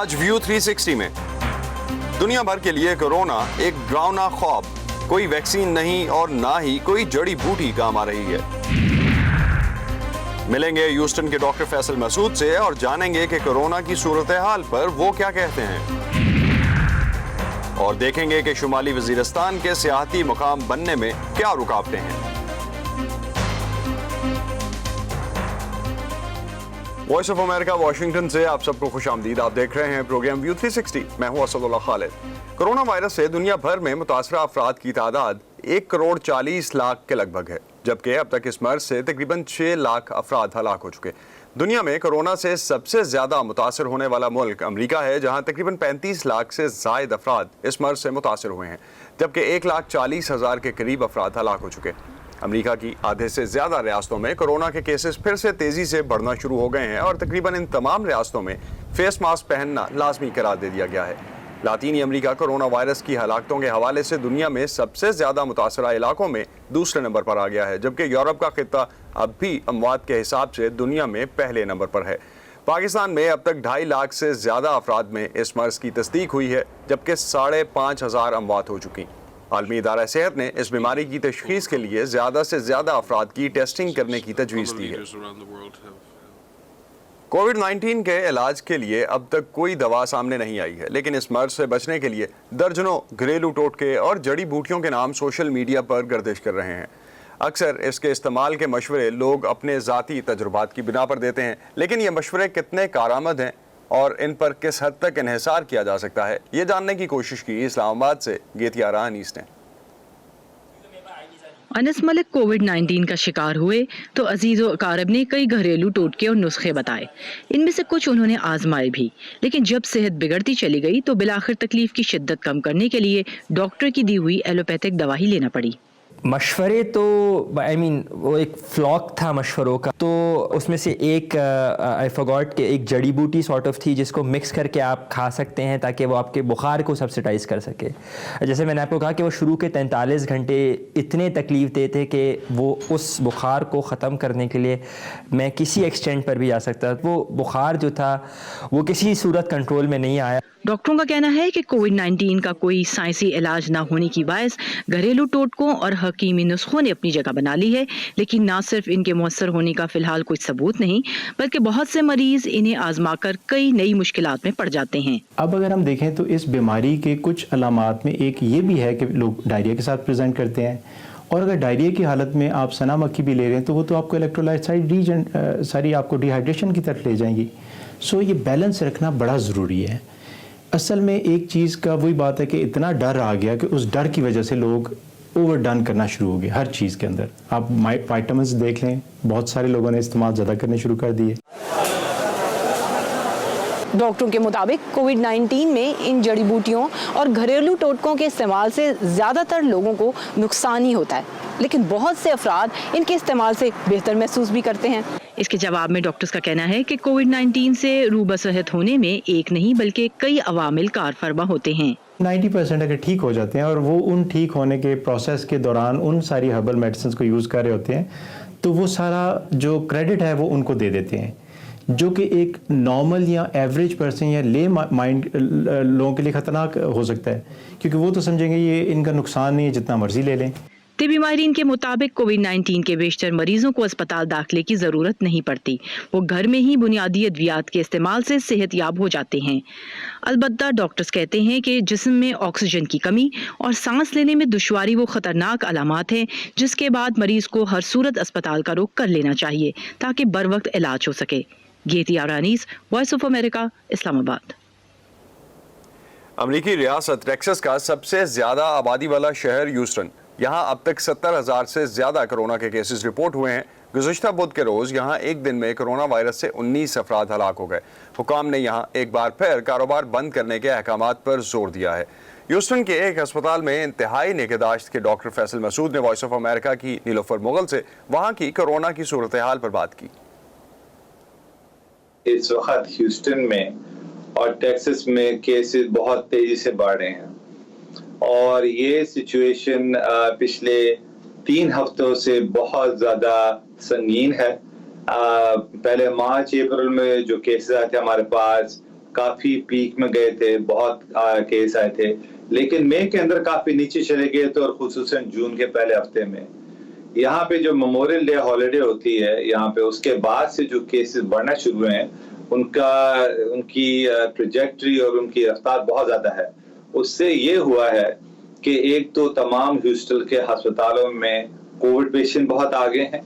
آج ویو 360 میں دنیا بھر کے لیے کورونا ایک ڈراؤنا خواب، کوئی ویکسین نہیں اور نہ ہی کوئی جڑی بوٹی کام آ رہی ہے۔ ملیں گے ہیوسٹن کے ڈاکٹر فیصل مسعود سے اور جانیں گے کہ کورونا کی صورتحال پر وہ کیا کہتے ہیں، اور دیکھیں گے کہ شمالی وزیرستان کے سیاحتی مقام بننے میں کیا رکاوٹیں ہیں۔ وائس آف امریکہ واشنگٹن سے آپ سب کو خوش آمدید۔ آپ دیکھ رہے ہیں پروگرام ویو 360، میں ہوں اسد اللہ خالد۔ کورونا وائرس سے دنیا بھر میں متاثرہ افراد کی تعداد 1,40,00,000 کے لگ بھگ ہے، جبکہ اب تک اس مرض سے تقریباً 6 لاکھ افراد ہلاک ہو چکے۔ دنیا میں کورونا سے سب سے زیادہ متاثر ہونے والا ملک امریکہ ہے، جہاں تقریباً 35 لاکھ سے زائد افراد اس مرض سے متاثر ہوئے ہیں، جبکہ 1,40,000 کے قریب افراد ہلاک ہو چکے۔ امریکہ کی آدھے سے زیادہ ریاستوں میں کورونا کے کیسز پھر سے تیزی سے بڑھنا شروع ہو گئے ہیں، اور تقریباً ان تمام ریاستوں میں فیس ماسک پہننا لازمی قرار دے دیا گیا ہے۔ لاطینی امریکہ کورونا وائرس کی ہلاکتوں کے حوالے سے دنیا میں سب سے زیادہ متاثرہ علاقوں میں دوسرے نمبر پر آ گیا ہے، جبکہ یورپ کا خطہ اب بھی اموات کے حساب سے دنیا میں پہلے نمبر پر ہے۔ پاکستان میں اب تک 2.5 لاکھ سے زیادہ افراد میں اس مرض کی تصدیق ہوئی ہے، جبکہ 5,500 اموات ہو چکی۔ عالمی ادارہ صحت نے اس بیماری کی تشخیص کے لیے زیادہ سے زیادہ افراد کی ٹیسٹنگ کرنے کی تجویز دی ہے۔ کووڈ-19 کے علاج کے لیے اب تک کوئی دوا سامنے نہیں آئی ہے، لیکن اس مرض سے بچنے کے لیے درجنوں گھریلو ٹوٹکے اور جڑی بوٹیوں کے نام سوشل میڈیا پر گردش کر رہے ہیں۔ اکثر اس کے استعمال کے مشورے لوگ اپنے ذاتی تجربات کی بنا پر دیتے ہیں، لیکن یہ مشورے کتنے کارآمد ہیں اور ان پر کس حد تک انحصار کیا جا سکتا ہے، یہ جاننے کی کوشش کی اسلام آباد سے گیتیا انیس نے۔ انس ملک کووڈ-19 کا شکار ہوئے تو عزیز و اقارب نے کئی گھریلو ٹوٹکے اور نسخے بتائے۔ ان میں سے کچھ انہوں نے آزمائے بھی، لیکن جب صحت بگڑتی چلی گئی تو بالآخر تکلیف کی شدت کم کرنے کے لیے ڈاکٹر کی دی ہوئی ایلوپیتھک دوا ہی لینا پڑی۔ مشورے تو وہ ایک فلاک تھا مشوروں کا، تو اس میں سے ایک آئی فارگاٹ کہ ایک جڑی بوٹی سارٹ آف تھی جس کو مکس کر کے آپ کھا سکتے ہیں تاکہ وہ آپ کے بخار کو سبسیڈائز کر سکے۔ جیسے میں نے آپ کو کہا کہ وہ شروع کے 43 گھنٹے اتنے تکلیف دے تھے کہ وہ اس بخار کو ختم کرنے کے لیے میں کسی ایکسٹینٹ پر بھی جا سکتا تھا۔ وہ بخار جو تھا وہ کسی صورت کنٹرول میں نہیں آیا۔ ڈاکٹروں کا کہنا ہے کہ کووڈ-19 کا کوئی سائنسی علاج نہ ہونے کی باعث گھریلو ٹوٹکوں اور حکیمی نسخوں نے اپنی جگہ بنا لی ہے، لیکن نہ صرف ان کے مؤثر ہونے کا فی الحال کوئی ثبوت نہیں، بلکہ بہت سے مریض انہیں آزما کر کئی نئی مشکلات میں پڑ جاتے ہیں۔ اب اگر ہم دیکھیں تو اس بیماری کے کچھ علامات میں ایک یہ بھی ہے کہ لوگ ڈائریا کے ساتھ پریزنٹ کرتے ہیں، اور اگر ڈائریا کی حالت میں آپ سنا مکھی بھی لے رہے ہیں تو وہ تو آپ کو الیکٹرولائٹ ساری آپ کو ڈی ہائیڈریشن کی طرف لے جائیں گی۔ سو یہ بیلنس رکھنا بڑا ضروری ہے۔ اصل میں ایک چیز کا وہی بات ہے کہ اتنا ڈر آ گیا کہ اس ڈر کی وجہ سے لوگ اوور ڈن کرنا شروع ہو گئے ہر چیز کے اندر۔ آپ وائٹامنس دیکھ لیں، بہت سارے لوگوں نے استعمال زیادہ کرنے شروع کر دیے۔ ڈاکٹروں کے مطابق کووڈ-19 میں ان جڑی بوٹیوں اور گھریلو ٹوٹکوں کے استعمال سے زیادہ تر لوگوں کو نقصان ہی ہوتا ہے، لیکن بہت سے افراد ان کے استعمال سے بہتر محسوس بھی کرتے ہیں۔ اس کے جواب میں ڈاکٹرز کا کہنا ہے کہ کووڈ-19 سے روبہ صحت ہونے میں ایک نہیں بلکہ کئی عوامل کار فرما ہوتے ہیں۔ 90% اگر ٹھیک ہو جاتے ہیں اور وہ ان ٹھیک ہونے کے پروسیس کے دوران ان ساری ہربل میڈیسنز کو یوز کر رہے ہوتے ہیں، تو وہ سارا جو کریڈٹ ہے وہ ان کو دے دیتے ہیں، جو کہ ایک نارمل یا ایوریج پرسن یا لے مائنڈ لوگوں کے لیے خطرناک ہو سکتا ہے، کیونکہ وہ تو سمجھیں گے یہ ان کا نقصان نہیں ہے، جتنا مرضی لے لیں۔ طبی ماہرین کے مطابق کووڈ-19 کے بیشتر مریضوں کو اسپتال داخلے کی ضرورت نہیں پڑتی، وہ گھر میں ہی بنیادی ادویات کے استعمال سے صحت یاب ہو جاتے ہیں۔ البتہ ڈاکٹرز کہتے ہیں کہ جسم میں آکسیجن کی کمی اور سانس لینے میں دشواری وہ خطرناک علامات ہیں جس کے بعد مریض کو ہر صورت اسپتال کا رخ کر لینا چاہیے تاکہ بروقت علاج ہو سکے۔ گیتیا انیس، وائس آف امریکہ، اسلام آباد۔ امریکی ریاست ٹیکساس کا سب سے زیادہ آبادی والا شہر ہیوسٹن، یہاں اب تک 70,000 سے زیادہ کورونا کے کیسز رپورٹ ہوئے ہیں۔ گزشتہ بدھ کے روز یہاں ایک دن میں کورونا وائرس سے 19 افراد ہلاک ہو گئے۔ حکام نے یہاں ایک بار پھر کاروبار بند کرنے کے احکامات پر زور دیا ہے۔ ہیوسٹن کے ایک ہسپتال میں انتہائی نگہداشت کے ڈاکٹر فیصل مسعود نے وائس آف امریکہ کی نیلوفر مغل سے وہاں کی کورونا کی صورتحال پر بات کی۔ اس وقت ہیوسٹن میں اور ٹیکساس میں کیسز بہت تیزی سے بڑھ رہے ہیں، اور یہ سچویشن پچھلے 3 ہفتوں سے بہت زیادہ سنگین ہے۔ پہلے مارچ اپریل میں جو کیسز آئے تھے ہمارے پاس کافی پیک میں گئے تھے, بہت کیس آئے تھے, لیکن مئی کے اندر کافی نیچے چلے گئے تھے, اور خصوصاً جون کے پہلے ہفتے میں. یہاں پہ جو میموریل ڈے ہالیڈے ہوتی ہے یہاں پہ, اس کے بعد سے جو کیسز بڑھنا شروع ہوئے ہیں, ان کی ٹریجیکٹری اور ان کی رفتار بہت زیادہ ہے. اس سے یہ ہوا ہے کہ ایک تو تمام ہیوسٹن کے ہسپتالوں میں کووڈ پیشنٹ بہت آگے ہیں,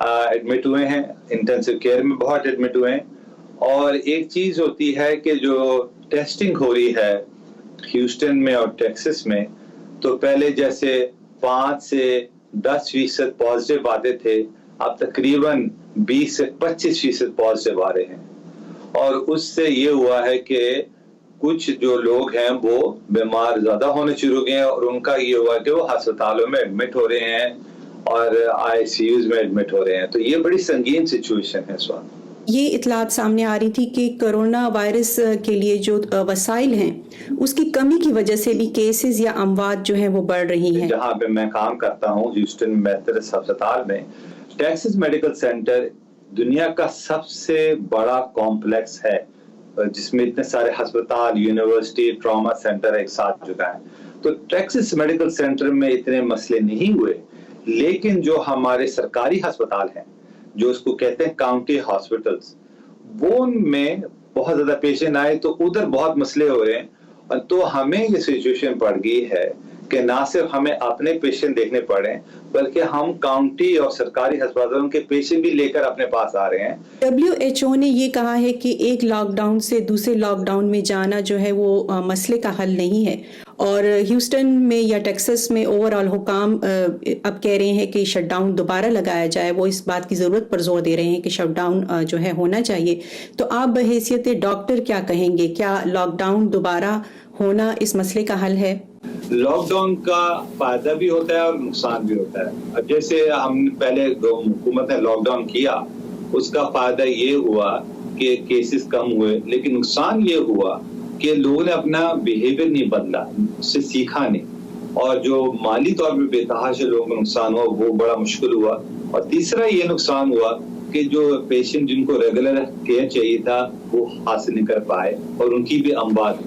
ایڈمٹ ہوئے ہیں, انٹینسو کیئر میں بہت ایڈمٹ ہوئے ہیں. اور ایک چیز ہوتی ہے کہ جو ٹیسٹنگ ہو رہی ہے ہیوسٹن میں اور ٹیکسس میں, تو پہلے جیسے 5 سے 10% پازیٹیو آتے تھے, اب تقریباً 20 سے 25% پازیٹیو آ رہے ہیں. اور اس سے یہ ہوا ہے کہ کچھ جو لوگ ہیں وہ بیمار زیادہ ہونے شروع ہو گئے ہیں, اور ان کا یہ ہوا کہ وہ ہسپتالوں میں ایڈمٹ ہو رہے ہیں اور ICUs میں ایڈمٹ ہو رہے ہیں. تو یہ بڑی سنگین سچویشن ہے اس وقت. یہ اطلاعات سامنے آ رہی تھی کہ کرونا وائرس کے لیے جو وسائل ہیں اس کی کمی کی وجہ سے بھی کیسز یا اموات جو ہیں وہ بڑھ رہی ہیں. جہاں پہ میں کام کرتا ہوں ہیوسٹن میتھڈسٹ ہسپتال میں, ٹیکسس میڈیکل سینٹر دنیا کا سب سے بڑا کمپلیکس ہے, جس میں اتنے سارے ہسپتال, یونیورسٹی, ٹراما سینٹر ایک ساتھ جگہ ہیں. تو ٹیکسس میڈیکل سینٹر میں اتنے مسئلے نہیں ہوئے, لیکن جو ہمارے سرکاری ہسپتال ہیں, جو اس کو کہتے ہیں کاؤنٹی ہاسپٹلز, وہ ان میں بہت زیادہ پیشنٹ آئے, تو ادھر بہت مسئلے ہو رہے ہیں. تو ہمیں یہ سچویشن پڑ گئی ہے کہ نہ صرف ہمیں اپنے پیشنٹ دیکھنے پڑے, بلکہ ہم کاؤنٹی اور سرکاری ہسپتالوں کے پیشنٹ بھی لے کر اپنے پاس آ رہے ہیں. WHO نے یہ کہا ہے کہ ایک لاک ڈاؤن سے دوسرے لاک ڈاؤن میں جانا جو ہے وہ مسئلے کا حل نہیں ہے, اور ہیوسٹن میں یا ٹیکسس میں اوور آل حکام اب کہہ رہے ہیں کہ شٹ ڈاؤن دوبارہ لگایا جائے. وہ اس بات کی ضرورت پر زور دے رہے ہیں کہ شٹ ڈاؤن جو ہے ہونا چاہیے. تو آپ بحیثیت ڈاکٹر کیا کہیں گے, کیا لاک ڈاؤن دوبارہ ہونا اس مسئلے کا حل ہے؟ لاک ڈاؤن کا فائدہ بھی ہوتا ہے اور نقصان بھی ہوتا ہے. اب جیسے ہم نے پہلے حکومت نے لاک ڈاؤن کیا, اس کا فائدہ یہ ہوا کہ کیسز کم ہوئے, لیکن نقصان یہ ہوا کہ لوگوں نے اپنا بیہیویئر نہیں بدلا, اس سے سیکھا نہیں, اور جو مالی طور پہ بے تحاشا لوگوں کا نقصان ہوا وہ بڑا مشکل ہوا. اور تیسرا یہ نقصان ہوا کہ جو پیشنٹ جن کو ریگولر کیئر چاہیے تھا وہ حاصل نہیں کر پائے, اور ان کی بھی اموات.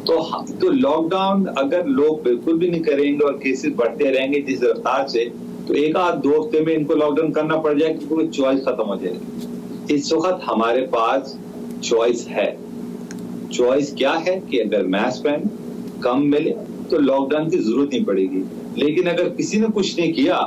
تو لاک ڈاؤن اگر لوگ بالکل بھی نہیں کریں گے اور کیسز بڑھتے رہیں گے جس رفتار سے, تو 1-2 ہفتے میں ان کو لاک ڈاؤن کرنا پڑ جائے کیونکہ چوائس ختم ہو جائے گی. اس وقت ہمارے پاس چوائس ہے. چوائس کیا ہے کہ اگر ماسک پہن کم ملے تو لاک ڈاؤن کی ضرورت نہیں پڑے گی, لیکن اگر کسی نے کچھ نہیں کیا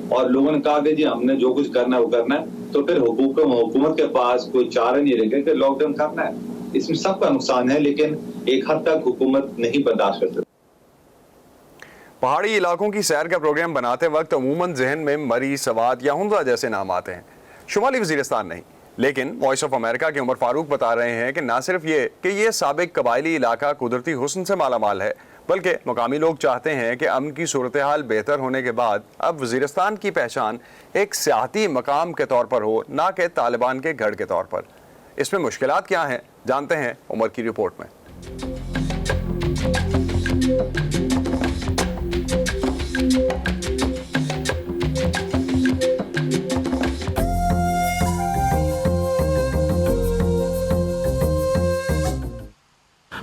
اور لوگوں نے کہا کہ جی ہم نے جو کچھ کرنا ہے وہ کرنا ہے, تو پھر حکومت کے پاس کوئی چارہ نہیں رہے گا کہ لاک ڈاؤن کرنا ہے. اس میں سب کا نقصان ہے, لیکن ایک حد تک حکومت نہیں برداشت کر سکتی. پہاڑی علاقوں کی سیر کا پروگرام بناتے وقت عموماً ذہن میں مری, سوات یا ہنزا جیسے نام آتے ہیں, شمالی وزیرستان نہیں. لیکن وائس آف امریکہ کے عمر فاروق بتا رہے ہیں کہ نہ صرف یہ کہ یہ سابق قبائلی علاقہ قدرتی حسن سے مالا مال ہے, بلکہ مقامی لوگ چاہتے ہیں کہ امن کی صورتحال بہتر ہونے کے بعد اب وزیرستان کی پہچان ایک سیاحتی مقام کے طور پر ہو, نہ کہ طالبان کے گڑھ کے طور پر. اس میں مشکلات کیا ہیں, جانتے ہیں عمر کی رپورٹ میں.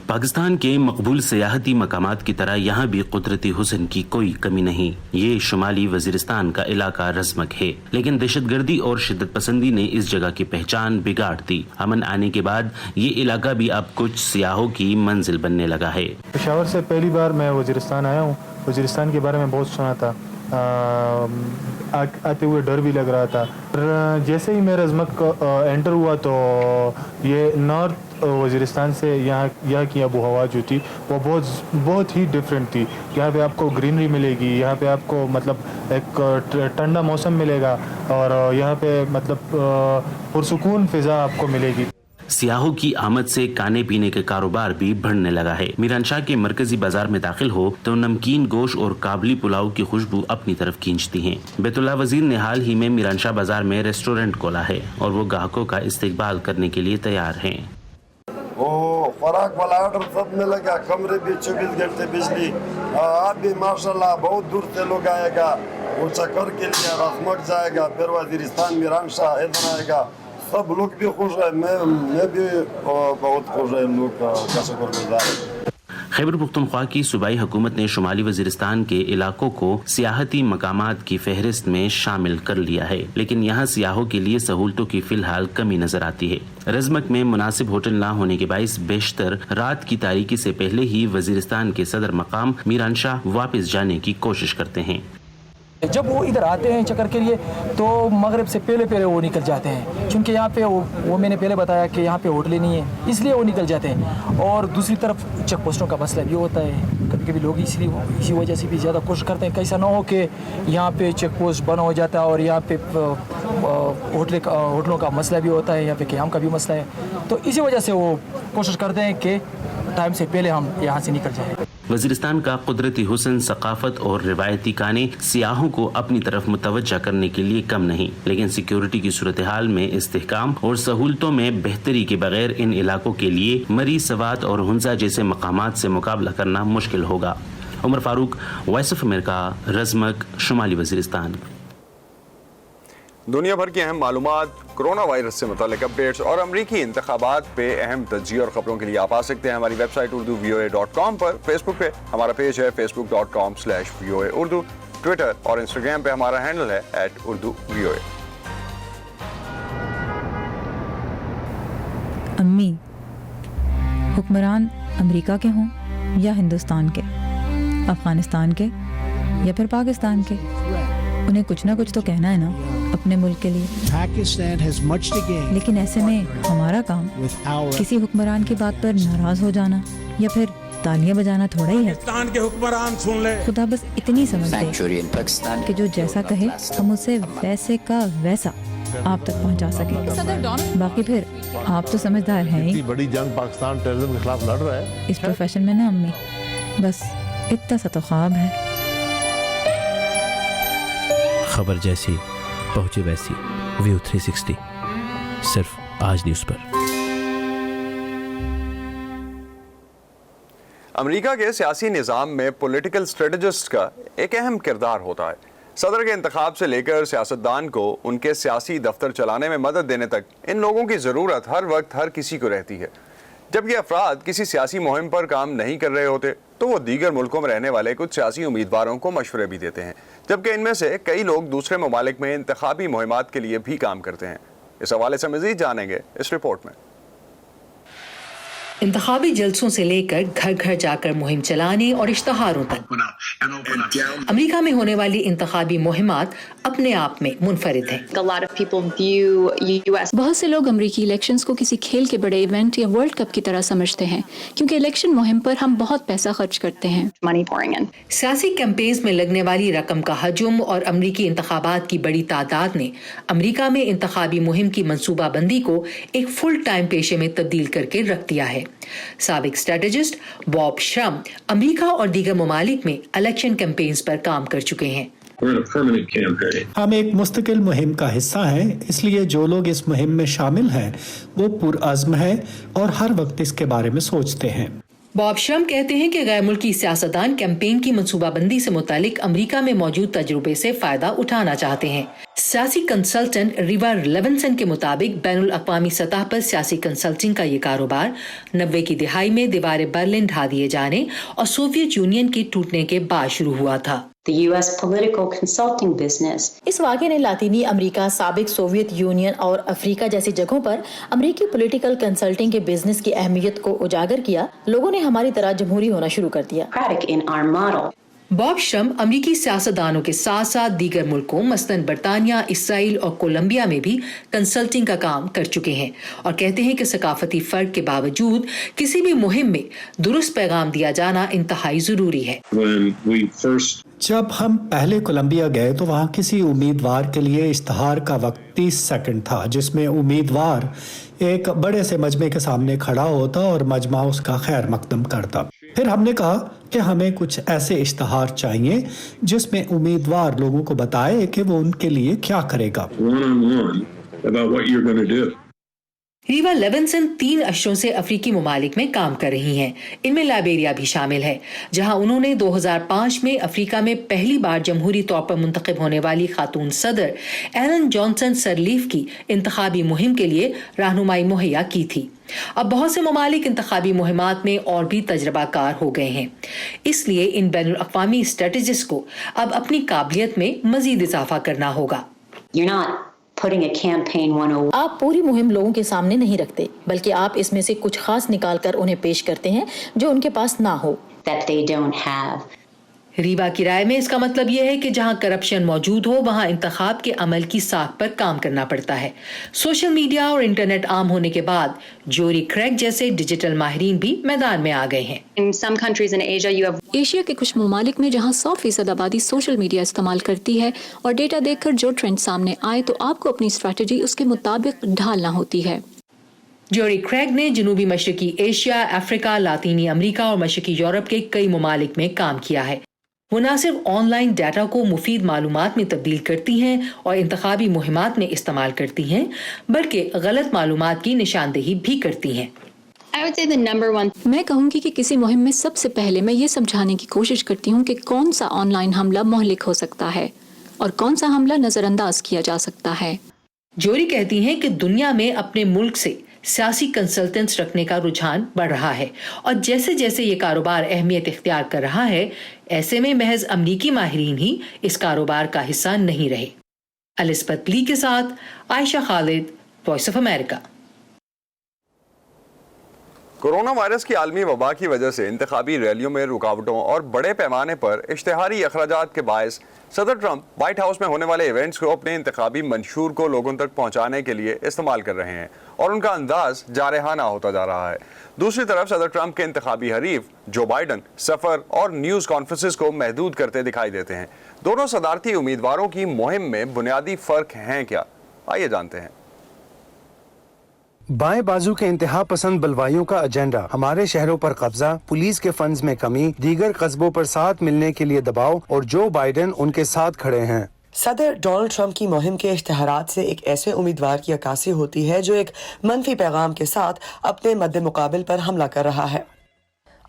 پاکستان کے مقبول سیاحتی مقامات کی طرح یہاں بھی قدرتی حسن کی کوئی کمی نہیں. یہ شمالی وزیرستان کا علاقہ رزمک ہے, لیکن دہشت گردی اور شدت پسندی نے اس جگہ کی پہچان بگاڑ دی. امن آنے کے بعد یہ علاقہ بھی اب کچھ سیاحوں کی منزل بننے لگا ہے. پشاور سے پہلی بار میں وزیرستان آیا ہوں. وزیرستان کے بارے میں بہت سنا تھا, آتے ہوئے ڈر بھی لگ رہا تھا. جیسے ہی میں رزمک انٹر ہوا تو یہ نارتھ وزیرستان سے یہاں کی آب و ہوا جو تھی وہ بہت ہی ڈفرینٹ تھی. یہاں پہ آپ کو گرینری ملے گی, یہاں پہ آپ کو مطلب ایک ٹھنڈا موسم ملے گا, اور یہاں پہ مطلب پرسکون فضا آپ کو ملے گی. سیاحوں کی آمد سے کھانے پینے کے کاروبار بھی بڑھنے لگا ہے. میرانشاہ کے مرکزی بازار میں داخل ہو تو نمکین گوشت اور کابلی پلاؤ کی خوشبو اپنی طرف کھینچتی ہیں. بیت اللہ وزیر نے حال ہی میں میرانشاہ بازار میں ریسٹورنٹ کھولا ہے اور وہ گاہکوں کا استقبال کرنے کے لیے تیار ہیں. خوراک والا آرڈر سب ملے گا, کمرے بھی 24 گھنٹے بجلی. آپ بھی ماشاءاللہ بہت دور سے لوگ آئے گا, وہ چکر کے لیے رزمک جائے گا, پھر وزیرستان میرانشاہ ادھر آئے گا, सब लोग भी खुश है, मैं भी बहुत खुश है, इन लोग का शुक्रगुजार है। खैबर पुख्तनख्वा की सूबाई हुकूमत ने शुमाली वजीरिस्तान के इलाकों को सियाहती मकामात की फहरिस्त में शामिल कर लिया है, लेकिन यहाँ सियाहों के लिए सहूलतों की फिलहाल कमी नजर आती है। रज़मक में मुनासिब होटल न होने के बाइस बेशतर रात की तारीकी से पहले ही वजीरिस्तान के सदर मकाम मीरानशाह वापस जाने की कोशिश करते हैं। जब वो इधर आते हैं चक्कर के लिए तो मगरिब से पहले वो निकल जाते हैं, क्योंकि यहाँ पे वो मैंने पहले बताया कि यहाँ पे होटलें नहीं है, इसलिए वो निकल जाते हैं। और दूसरी तरफ चेक पोस्टों का मसला भी होता है, कभी कभी लोग इसी वजह से भी ज़्यादा कोशिश करते हैं कि ऐसा ना हो कि यहाँ पे चेक पोस्ट बंद हो जाता है, और यहाँ पे होटलों का मसला भी होता है, यहाँ पे क़याम का भी मसला है, तो इसी वजह से वो कोशिश करते हैं कि टाइम से पहले हम यहाँ से निकल जाएँ। वजीरिस्तान का कुदरती हुस्न, सकाफत और रिवायती खाने सियाहों को अपनी तरफ मुतवज्जा करने के लिए कम नहीं, लेकिन सिक्योरिटी की सूरत हाल में इस्तेहकाम और सहूलतों में बेहतरी के बगैर इन इलाकों के लिए मरी, सवात और हुंजा जैसे मकामात से मुकाबला करना मुश्किल होगा। Umar Farooq, voice of America, Razmak, शुमाली वजीरिस्तान। दुनिया भर की अहम मालूमात, कोरोना वायरस से मुताल्लिक अपडेट्स और अमरीकी इंतखाबात पे अहम तज्ज़िया और खबरों के लिए आप आ सकते हैं हमारी वेबसाइट urduvoa.com पर। फेसबुक पे हमारा पेज है facebook.com/VOA उर्दू। ट्विटर और इंस्टाग्राम पे हमारा हैंडल है @urduvoa। अम्मी, हुक्मरान अमेरिका के हों या हिंदुस्तान के, अफगानिस्तान के या फिर पाकिस्तान के, उन्हें कुछ ना कुछ तो कहना है ना अपने मुल्क के लिए। लेकिन ऐसे में हमारा काम किसी हुक्मरान की बात पर नाराज हो जाना या फिर तालियां बजाना थोड़ा ही है। पाकिस्तान के हुक्मरान सुन ले। खुदा बस इतनी समझ दे कि जो जैसा कहे हम उसे वैसे का वैसा आप तक पहुंचा सके। बाकी फिर आप तो समझदार हैं ही। बड़ी जंग पाकिस्तान टेररिज्म के खिलाफ लड़ रहा है। इस प्रोफेशन में ना अम्मी, बस इतना सा तो ख्वाब है। खबर जैसी पहुंचे वैसी, व्यू 360 सिर्फ आज न्यूज़ पर। अमेरिका के सियासी निज़ाम में पॉलिटिकल स्ट्रेटजिस्ट का एक अहम किरदार होता है। सदर के इंतखाब से लेकर सियासतदान को उनके सियासी दफ्तर चलाने में मदद देने तक इन लोगों की ज़रूरत हर वक्त हर किसी को रहती है। जब ये अफराद किसी सियासी मुहिम पर काम नहीं कर रहे होते तो वो दीगर मुल्कों में रहने वाले कुछ सियासी उम्मीदवारों को मशवरे भी देते हैं, जबकि इनमें से कई लोग दूसरे ममालिक में इंतखाबी मुहिमात के लिए भी काम करते हैं। इस हवाले से मज़ीद जानेंगे इस रिपोर्ट में। इंतखाबी जलसों से लेकर घर घर जाकर मुहिम चलाने और इश्तहारों तक अमेरिका में होने वाली इंतखाबी मुहिमात अपने आप में मुनफरिद हैं। बहुत से लोग अमेरिकी इलेक्शंस को किसी खेल के बड़े इवेंट या वर्ल्ड कप की तरह समझते हैं, क्योंकि इलेक्शन मुहिम पर हम बहुत पैसा खर्च करते हैं। सियासी कैंपेन्स में लगने वाली रकम का हजम और अमेरिकी इंतखाबात की बड़ी तादाद ने अमेरिका में इंतखाबी मुहिम की मंसूबाबंदी को एक फुल टाइम पेशे में तब्दील करके रख दिया है। साबिक स्ट्रेटेजिस्ट बॉब श्रम अमेरिका और दीगर ममालिक में इलेक्शन कैंपेन्स पर काम कर चुके हैं। हम एक मुस्तकिल मुहिम का हिस्सा हैं, इसलिए जो लोग इस मुहिम में शामिल हैं वो पुरअज़्म हैं और हर वक्त इसके बारे में सोचते हैं। बॉब श्रम कहते हैं कि गैर मुल्की सियासतदान कैंपेन की मंसूबाबंदी से मुतालिक अमेरिका में मौजूद तजुर्बे से फायदा उठाना चाहते हैं। सियासी कंसल्टेंट रिवा लेविंसन के मुताबिक बैनुल अक़वामी सतह पर सियासी कंसल्टिंग का ये कारोबार 90 की दिहाई में दीवार बर्लिन ढा दिए जाने और सोवियत यूनियन के टूटने के बाद शुरू हुआ था। The US political consulting business. इस वाक़े ने लातीनी अमेरिका, साबिक सोवियत यूनियन और अफ्रीका जैसी जगहों पर अमेरिकी पॉलिटिकल कंसल्टिंग के बिजनेस की अहमियत को उजागर किया। लोगों ने हमारी तरह जमहूरी होना शुरू कर दिया। In our model. बॉब श्रम अमेरिकी सियासतदानों के साथ साथ दीगर मुल्कों मसलन बरतानिया, इसराइल और कोलंबिया में भी कंसल्टिंग का काम कर चुके हैं और कहते हैं कि सकाफती फर्क के बावजूद किसी भी मुहिम में दुरुस्त पैगाम दिया जाना इंतहाई जरूरी है। जब हम पहले कोलंबिया गए तो वहाँ किसी उम्मीदवार के लिए इश्तहार का वक्त 30 सेकंड था, जिसमें उम्मीदवार एक बड़े से मजमे के सामने खड़ा होता और मजमा उसका खैर मकदम करता। फिर हमने कहा कि हमें कुछ ऐसे इश्तहार चाहिए जिसमें उम्मीदवार लोगों को बताए कि वो उनके लिए क्या करेगा। रीवा लेविंसन 3 अशरों से अफ्रीकी ममालिक में काम कर रही हैं। इनमें लाइबेरिया भी शामिल है, जहां उन्होंने 2005 में अफ्रीका में पहली बार जमहूरी तौर पर मुंतखब होने वाली खातून सदर एलन जॉनसन सरलीफ की इंतखाबी मुहिम के लिए रहनुमाई मुहैया की थी। अब बहुत से ममालिक इंतखाबी मुहिमात में और भी तजर्बाकार हो गए हैं, इसलिए इन बैनुल अक़वामी स्ट्रेटेजिस्ट को अब अपनी काबिलियत में मजीद इजाफा करना होगा। आप पूरी मुहिम लोगों के सामने नहीं रखते, बल्कि आप इसमें से कुछ खास निकाल कर उन्हें पेश करते हैं जो उनके पास ना हो। रीवा की राय में इसका मतलब यह है कि जहां करप्शन मौजूद हो वहां इंतखाब के अमल की साख पर काम करना पड़ता है। सोशल मीडिया और इंटरनेट आम होने के बाद जोरी क्रैग जैसे डिजिटल माहिरीन भी मैदान में आ गए हैं। एशिया के कुछ ममालिक में जहां 100% आबादी सोशल मीडिया इस्तेमाल करती है और डेटा देखकर जो ट्रेंड सामने आए तो आपको अपनी स्ट्रैटेजी उसके मुताबिक ढालना होती है। जोरी क्रैग ने जनूबी मशरकी एशिया, अफ्रीका, लातीनी अमरीका और मशरकी यूरोप के कई ममालिक में काम किया है। वो न सिर्फ ऑनलाइन डाटा को मुफीद मालूमात में तब्दील करती हैं और इंतखाबी मुहिमात में इस्तेमाल करती हैं, बल्कि गलत मालूमात की निशानदेही भी करती हैं। मैं कहूँगी कि किसी मुहिम में सबसे पहले मैं ये समझाने की कोशिश करती हूँ कि कौन सा ऑनलाइन हमला मोहलिक हो सकता है और कौन सा हमला नजरअंदाज किया जा सकता है। जोरी कहती हैं कि दुनिया में अपने मुल्क से सियासी कंसल्टेंट्स रखने का रुझान बढ़ रहा है और जैसे जैसे ये कारोबार अहमियत इख्तियार कर रहा है, ऐसे में महज अमरीकी माहिरीन ही इस कारोबार का हिस्सा नहीं रहे। एलिज़ाबेथ ली के साथ Ayesha Khalid, voice of America. Corona virus की आलमी वबा की वजह से इंतखाबी रैलियों में रुकावटों और बड़े पैमाने पर इश्तिहारी अखराजात के बायस सदर ट्रंप व्हाइट हाउस में होने वाले इवेंट्स को अपने इंतखाबी मंशूर को लोगों तक पहुंचाने के लिए इस्तेमाल कर रहे हैं और उनका अंदाज जारहाना होता जा रहा है। दूसरी तरफ सदर ट्रंप के इंतखाबी हरीफ जो बाइडन सफ़र और न्यूज़ कॉन्फ्रेंसेस को महदूद करते दिखाई देते हैं। दोनों सदारती उम्मीदवारों की मुहिम में बुनियादी फ़र्क हैं क्या, आइए जानते हैं। बाएं बाजू के इंतहा पसंद बलवाइयों का एजेंडा, हमारे शहरों पर कब्जा, पुलिस के फंड्स में कमी, दीगर कस्बों पर साथ मिलने के लिए दबाव और जो बाइडन उनके साथ खड़े हैं। सदर डोनाल्ड ट्रंप की मुहिम के इश्तिहारात से एक ऐसे उम्मीदवार की अक्कासी होती है जो एक मनफी पैगाम के साथ अपने मद्दे मुकाबिल पर हमला कर रहा है।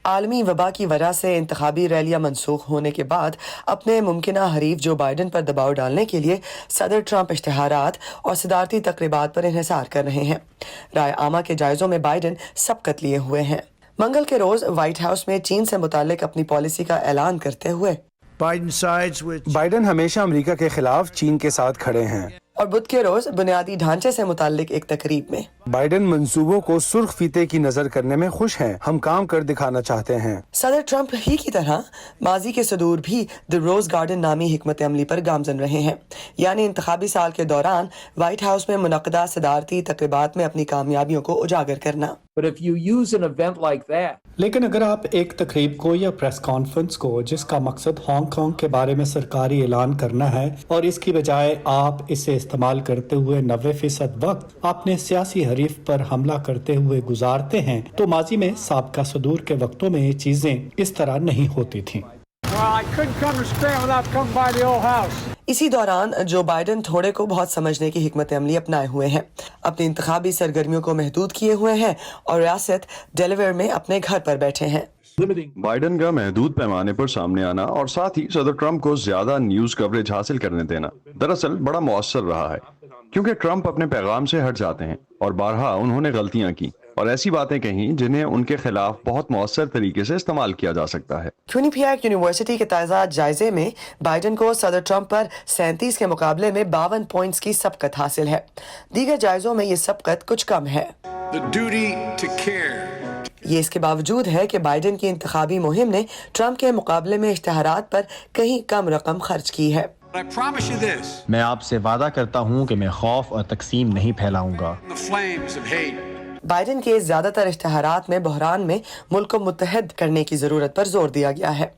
आलमी वबा की वजह से इंतखाबी रैलियां मनसूख होने के बाद अपने मुमकिना हरीफ जो बाइडन पर दबाव डालने के लिए सदर ट्रंप इश्तिहारात और सदारती तकरीबात पर इन्हिसार कर रहे हैं। राय आमा के जायज़ों में बाइडन सबकत लिए हुए हैं। मंगल के रोज व्हाइट हाउस में चीन से मुतालिक अपनी पॉलिसी का ऐलान करते हुए बाइडन हमेशा अमेरिका के खिलाफ चीन के साथ खड़े हैं और बुध के रोज बुनियादी ढांचे से मुतालिक एक तकरीब में बाइडन मंसूबों को सुर्ख फीते की नजर करने में खुश हैं। हम काम कर दिखाना चाहते हैं। सदर ट्रंप ही की तरह माजी के सदूर भी द रोज गार्डन नामी हिकमत अमली पर गामजन रहे हैं, यानी इंतखाबी साल के दौरान व्हाइट हाउस में मुनक़दा सदारती तकरीबात में अपनी कामयाबियों को उजागर करना। लेकिन अगर आप एक तकरीब को या प्रेस कॉन्फ्रेंस को जिसका मकसद हांगकांग के बारे में सरकारी ऐलान करना है और इसकी बजाय आप इसे इस्तेमाल करते हुए 90% वक्त अपने सियासी हरीफ पर हमला करते हुए गुजारते हैं, तो माजी में साबका सदूर के वक्तों में ये चीजें इस तरह नहीं होती थीं। इसी दौरान जो बाइडन थोड़े को बहुत समझने की हिकमत अमली अपनाए हुए हैं, अपनी इंतखाबी सरगर्मियों को महदूद किए हुए हैं और रियासत डेलावेयर में अपने घर पर बैठे हैं। बाइडन का महदूद पैमाने पर सामने आना और साथ ही सदर ट्रंप को ज्यादा न्यूज कवरेज हासिल करने देना दरअसल बड़ा मौसर रहा है, क्योंकि ट्रंप अपने पैगाम से हट जाते हैं और बारहा उन्होंने गलतियां की और ऐसी बातें कहीं जिन्हें उनके खिलाफ बहुत मौसर तरीके से इस्तेमाल किया जा सकता है। क्विनिपियाक यूनिवर्सिटी के ताज़ा जायजे में बाइडन को सदर ट्रंप पर 37 के मुकाबले में 52 पॉइंट्स की सबकत हासिल है। दीगर जायजों में ये सबकत कुछ कम है। ये इसके बावजूद है कि बाइडन की इंतखाबी मुहिम ने ट्रंप के मुकाबले में इश्तिहारात पर कहीं कम रकम खर्च की है। मैं आपसे वादा करता हूँ कि मैं खौफ और तकसीम नहीं फैलाऊंगा। बाइडन के ज्यादातर इश्तिहारात में बहरान में मुल्क को मुत्तहद करने की जरूरत पर जोर दिया गया है।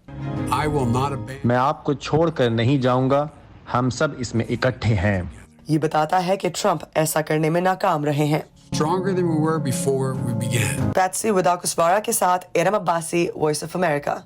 मैं आपको छोड़कर नहीं जाऊंगा, हम सब इसमें इकट्ठे हैं। ये बताता है कि ट्रंप ऐसा करने में नाकाम रहे हैं। पैट्सी विदाकुस्वारा के साथ Eram Abbasi, voice of America.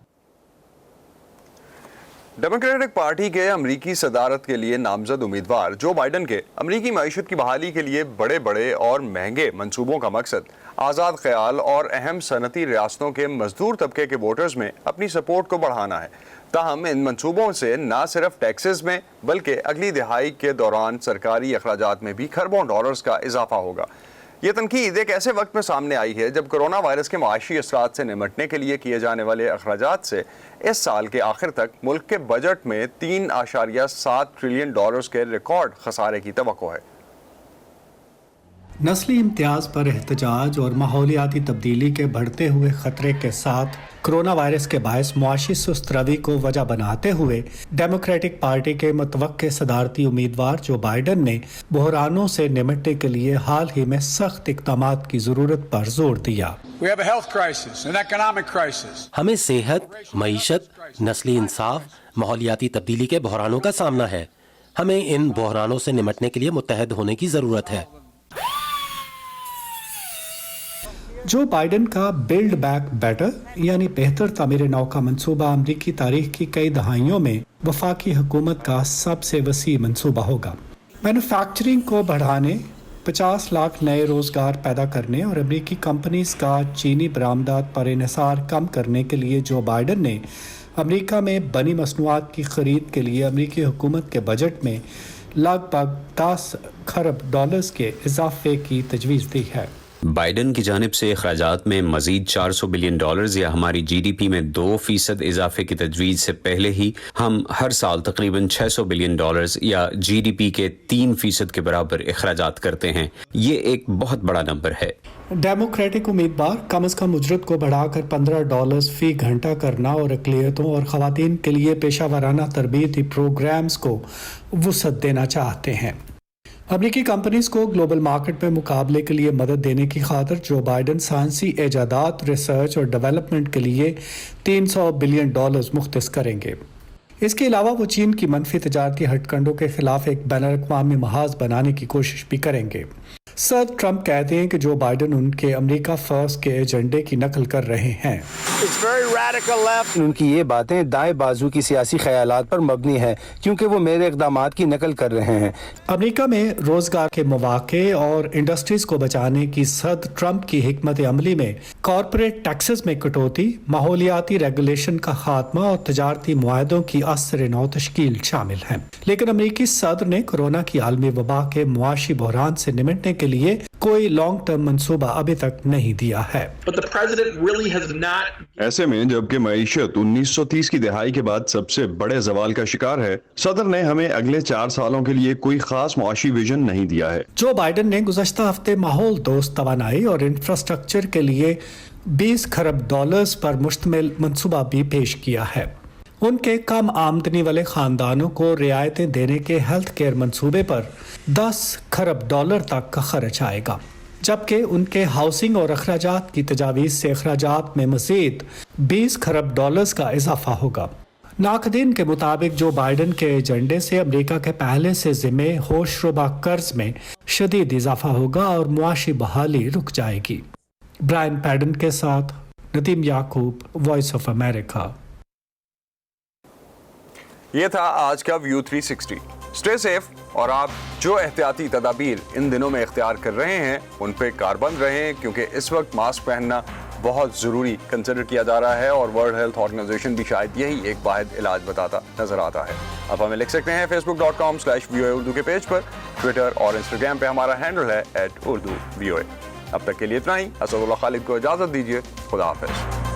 Democratic party के अमरीकी सदारत के लिए नामजद उम्मीदवार जो बाइडन के अमरीकी मईशत की बहाली के लिए बड़े बड़े और महंगे मंसूबों का मकसद आज़ाद ख्याल और अहम सनती रियासतों के मजदूर तबके के वोटर्स में अपनी सपोर्ट को बढ़ाना है। ताहम इन मंसूबों से न सिर्फ टैक्सेस में बल्कि अगली दिहाई के दौरान सरकारी अखराजात में भी खरबों डॉलर्स का इजाफा होगा। ये तनकीद एक ऐसे वक्त में सामने आई है जब कोरोना वायरस के माशी असरात से निमटने के लिए किए जाने वाले अखराजात से इस साल के आखिर तक मुल्क के बजट में 3.7 ट्रिलियन डॉलर्स के रिकॉर्ड खसारे की तवक्को है। नस्ली इम्तियाज पर एहतजाज और माहौलियाती तब्दीली के बढ़ते हुए खतरे के साथ कोरोना वायरस के बायस मुआशी सुस्त रवि को वजह बनाते हुए डेमोक्रेटिक पार्टी के मुतवक्के सदारती उम्मीदवार जो बाइडन ने बहरानों से निमटने के लिए हाल ही में सख्त इक़दामात की ज़रूरत पर जोर दिया। हमें सेहत, मईशत, नस्ली इंसाफ, माहौलियाती तब्दीली के बहरानों का सामना है। हमें इन बहरानों से निमटने के लिए मुत्तहद होने की ज़रूरत है। जो बाइडन का बिल्ड बैक बेटर यानी बेहतर तामीर नौ का मंसूबा अमरीकी तारीख की कई दहाइयों में वफाकी हुकूमत का सबसे वसी मंसूबा होगा। मैन्युफैक्चरिंग को बढ़ाने, 50 लाख नए रोजगार पैदा करने और अमरीकी कंपनीज का चीनी बरामदात पर इन्हिसार कम करने के लिए जो बाइडन ने अमरीका में बनी मसनूआत की खरीद के लिए अमरीकी हुकूमत के बजट में लगभग 10 खरब डॉलर्स के इजाफे की तजवीज़ दी है। बाइडन की जानिब से अखराजात में मजीद 400 बिलियन डॉलर्स या हमारी GDP में 2% इजाफे की तजवीज़ से पहले ही हम हर साल तकरीबन 600 बिलियन डॉलर्स या GDP के 3% के बराबर अखराजात करते हैं। ये एक बहुत बड़ा नंबर है। डेमोक्रेटिक उम्मीदवार कम अज़ कम उजरत को बढ़ाकर $15 फी घंटा करना और अक़लियतों और ख़वातीन के लिए पेशा वराना तरबीती प्रोग्राम्स को वुसअत देना चाहते हैं। अमरीकी कंपनीज को ग्लोबल मार्केट में मुकाबले के लिए मदद देने की खातिर जो बाइडन साइंसी इजादात, रिसर्च और डेवलपमेंट के लिए $300 बिलियन मुख्तस करेंगे। इसके अलावा वो चीन की मनफी तजारती हटकंडों के खिलाफ एक बैनुल-अक़वामी महाज बनाने की कोशिश भी करेंगे। सर ट्रंप कहते हैं कि जो बाइडन उनके अमेरिका फर्स्ट के एजेंडे की नकल कर रहे हैं। उनकी ये बातें दाएं बाजू की सियासी ख्यालात पर मबनी है क्योंकि वो मेरे इक़दामात की नकल कर रहे हैं। अमेरिका में रोजगार के मौके और इंडस्ट्रीज को बचाने की सद ट्रंप की हिकमत अमली में कॉरपोरेट टैक्सेस में कटौती, माहौलियाती रेगुलेशन का खात्मा और तजारती मुआहदों की असर नौ तश्कील शामिल है। लेकिन अमेरिकी सदर ने कोरोना की आलमी वबा के मुआशी बहरान से निमटने के लिए कोई लॉन्ग टर्म मंसूबा अभी तक नहीं दिया है। ऐसे में जबकि मईशत 1930 की दिहाई के बाद सबसे बड़े जवाल का शिकार है, सदर ने हमें अगले 4 सालों के लिए कोई खास मुआशी विजन नहीं दिया है। जो बाइडन ने गुज़श्ता हफ्ते माहौल दोस्त तवानाई और इंफ्रास्ट्रक्चर के लिए $20 खरब पर मुश्तमिल मंसूबा भी पेश किया है। उनके कम आमदनी वाले खानदानों को रियायतें देने के हेल्थ केयर मंसूबे पर $10 खरब तक का खर्च आएगा, जबकि उनके हाउसिंग और अखराजात की तजावीज़ से अखराजात में मज़ीद $20 खरब का इजाफा होगा। नाक़दीन के मुताबिक जो बाइडन के एजेंडे से अमेरिका के पहले से ज़िम्मे होशरुबा कर्ज में शदीद इजाफा होगा और मुआशी बहाली रुक जाएगी। ब्रायन पैडन के साथ नदीम याकूब, वॉइस ऑफ अमेरिका। ये था आज का व्यू 360। स्टे सेफ और आप जो एहतियाती तदाबीर इन दिनों में इख्तियार कर रहे हैं उन पे कारबंद रहें, क्योंकि इस वक्त मास्क पहनना बहुत ज़रूरी कंसिडर किया जा रहा है और वर्ल्ड हेल्थ ऑर्गेनाइजेशन भी शायद यही एक वाहिद इलाज बताता नजर आता है। आप हमें लिख सकते हैं facebook.com/VOA उर्दू के पेज पर, ट्विटर और इंस्टाग्राम पे हमारा हैंडल है @urduvoa। अब तक के लिए इतना ही। असदुल्लाह खालिद को इजाज़त दीजिए। खुदा हाफिज़।